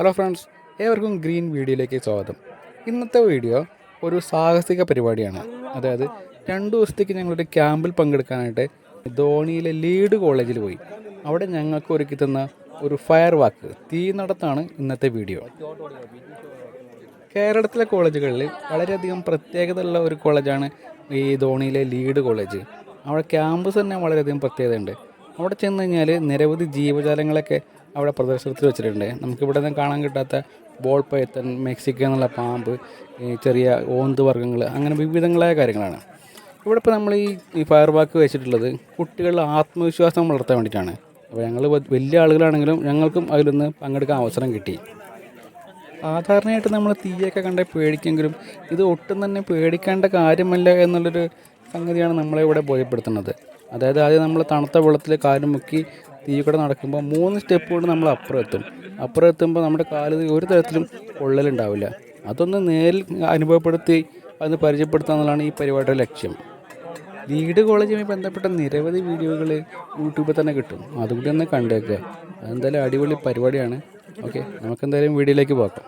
Hello friends, ഏവർക്കും green വീഡിയോയിലേക്ക് സ്വാഗതം. ഇന്നത്തെ വീഡിയോ ഒരു സാഹസിക പരിപാടിയാണ്. അതായത് 2 ദിവസത്തേക്ക് ഞങ്ങളൊരു ക്യാമ്പിൽ പങ്കെടുക്കാനായിട്ട് ധോണിയിലെ ലീഡ് കോളേജിൽ പോയി. അവിടെ ഞങ്ങൾക്ക് ഒരുക്കി തന്ന ഒരു ഫയർ വാക്ക് തീ നടത്താണ് ഇന്നത്തെ വീഡിയോ. കേരളത്തിലെ കോളേജുകളിൽ വളരെയധികം പ്രത്യേകതയുള്ള ഒരു കോളേജാണ് ഈ ധോണിയിലെ ലീഡ് കോളേജ്. അവിടെ ക്യാമ്പസ് തന്നെ വളരെയധികം പ്രത്യേകതയുണ്ട്. അവിടെ ചെന്ന് കഴിഞ്ഞാൽ നിരവധി ജീവജാലങ്ങളൊക്കെ അവിടെ പ്രദർശനത്തിൽ വെച്ചിട്ടുണ്ട്. നമുക്കിവിടെ നിന്ന് കാണാൻ കിട്ടാത്ത ബോൾ പൈത്തൺ, മെക്സിക്കൻ എന്നുള്ള പാമ്പ്, ചെറിയ ഓന്ത് വർഗ്ഗങ്ങൾ, അങ്ങനെ വിവിധങ്ങളായ കാര്യങ്ങളാണ്. ഇവിടെ ഇപ്പോൾ നമ്മൾ ഈ ഫയർ വാക്ക് വെച്ചിട്ടുള്ളത് കുട്ടികളുടെ ആത്മവിശ്വാസം വളർത്താൻ വേണ്ടിയിട്ടാണ്. അപ്പോൾ ഞങ്ങൾ വലിയ ആളുകളാണെങ്കിലും ഞങ്ങൾക്കും അതിലൊന്ന് പങ്കെടുക്കാൻ അവസരം കിട്ടി. സാധാരണയായിട്ട് നമ്മൾ തീയൊക്കെ കണ്ട് പേടിക്കെങ്കിലും ഇത് ഒട്ടും തന്നെ പേടിക്കേണ്ട കാര്യമല്ല എന്നുള്ളൊരു സംഗതിയാണ് നമ്മളെ ഇവിടെ ബോധ്യപ്പെടുത്തുന്നത്. അതായത് ആദ്യം നമ്മൾ തണുത്ത വെള്ളത്തിൽ കാലും മുക്കി തീ കൂടെ നടക്കുമ്പോൾ 3 സ്റ്റെപ്പ് കൊണ്ട് നമ്മൾ അപ്പുറം എത്തുമ്പോൾ നമ്മുടെ കാല് ഒരു തരത്തിലും പൊള്ളലുണ്ടാവില്ല. അതൊന്ന് നേരിൽ അനുഭവപ്പെടുത്തി അത് പരിചയപ്പെടുത്തുക എന്നുള്ളതാണ് ഈ പരിപാടിയുടെ ലക്ഷ്യം. ലീഡ് കോളേജുമായി ബന്ധപ്പെട്ട നിരവധി വീഡിയോകൾ യൂട്യൂബിൽ തന്നെ കിട്ടും. അതുകൂടി ഒന്ന് കണ്ടേക്കുക. അതെന്തായാലും അടിപൊളി പരിപാടിയാണ്. ഓക്കെ, നമുക്കെന്തായാലും വീഡിയോയിലേക്ക് പോകാം.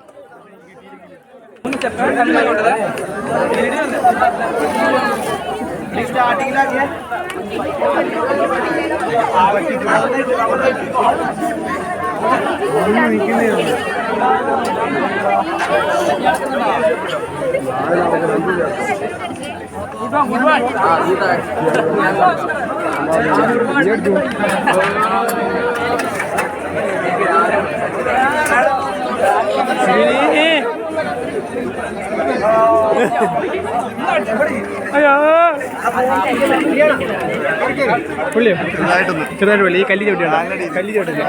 ചെറുതായിട്ട് ഈ കല്ലി ചവിട്ടിയാണ്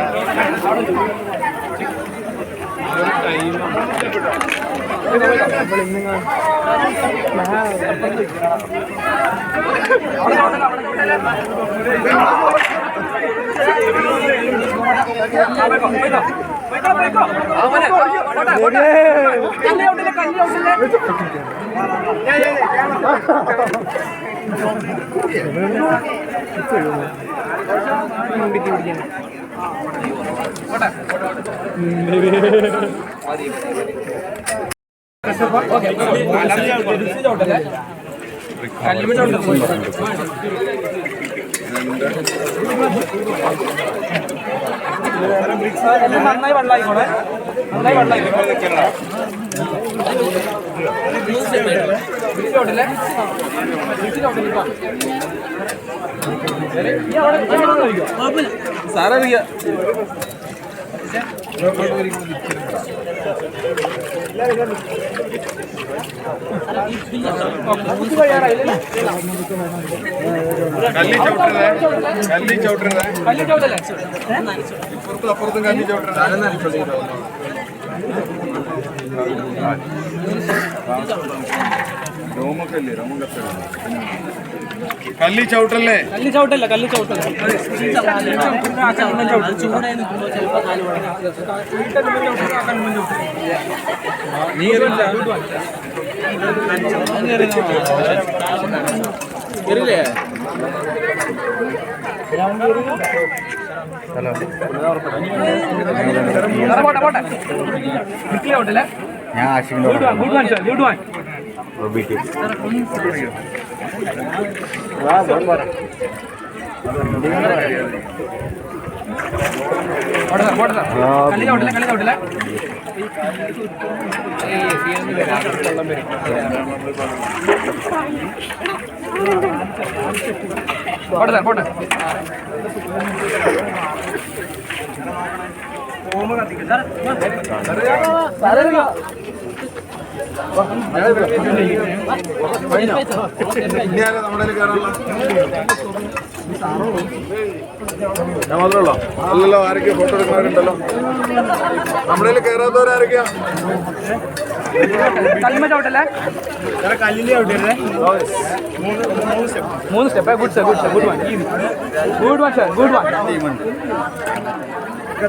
നന്നായി വെള്ളമായിക്കോളെ, നന്നായി വെള്ളമായിക്കോട്ടെ. സാററിയ കല്ലി ചവിട്ടല്ലേ അപ്പുറത്തും കല്ലി കല്ലി ചവിട്ടല്ലേ ഞാൻ ആശിക്കുന്നു. ഞാൻ മാത്രമല്ലോ അല്ലല്ലോ, ആരൊക്കെയാ ഫോട്ടോ എടുക്കുന്നവരുണ്ടല്ലോ. നമ്മുടെ കയറാത്തവരാരൊക്കെയാ? കല്ലുമ്മ ചവിട്ടല്ലേ? കല്ലിൽ ചവിട്ടരുതേ. 3 step. Good sir, good one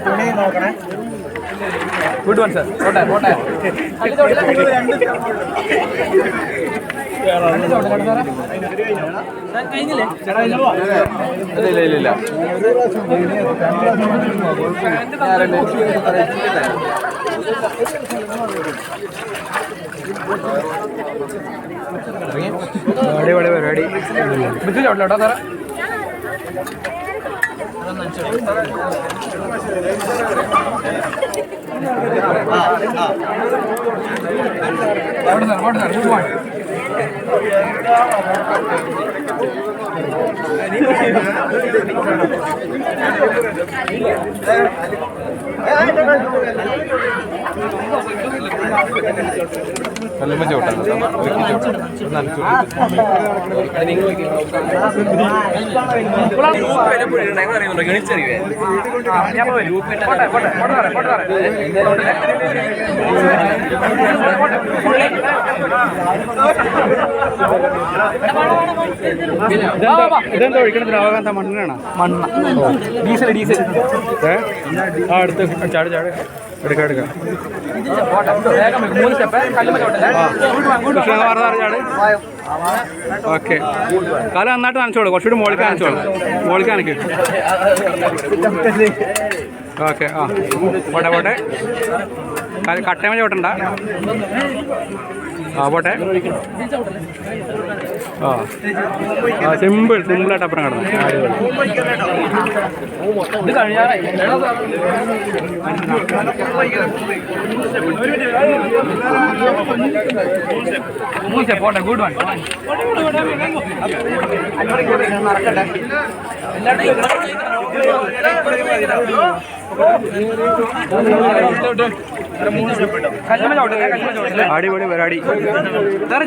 തുണി നോക്കണേ. Good one sir. പോട്ടെ. ഇല്ല അടിപൊളി പരിപാടി. കേട്ടോ സാറേ ഇതെന്താ ഒഴിക്കണത്? ദ്രാവകാന്ത മണ്ണാണ്. ഡീസൽ ഡീസൽ ആ അടുത്ത് ചാട് ചാട് എടുക്കാം എടുക്കാം. മൂന്ന് സ്റ്റെപ്പ് ചാട്. ഓക്കെ, കാലം നന്നായിട്ട് നനച്ചോളൂ. കുറച്ചുകൂടി മുകളിൽ നനച്ചോളൂ. മുകളിൽ നനയ്ക്കും. ഓക്കെ, ആ പോട്ടെ പോട്ടെ. കട്ടയമ ചോട്ടണ്ട. ആ പോട്ടെ. ആ സിമ്പിളായിട്ട് അപ്പുറം കിടന്നു. ഇത് കഴിയാറായി. മൂന്ന് പോട്ടെ. Good one. അടിപൊളി പരിപാടി.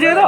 ചെയ്തോ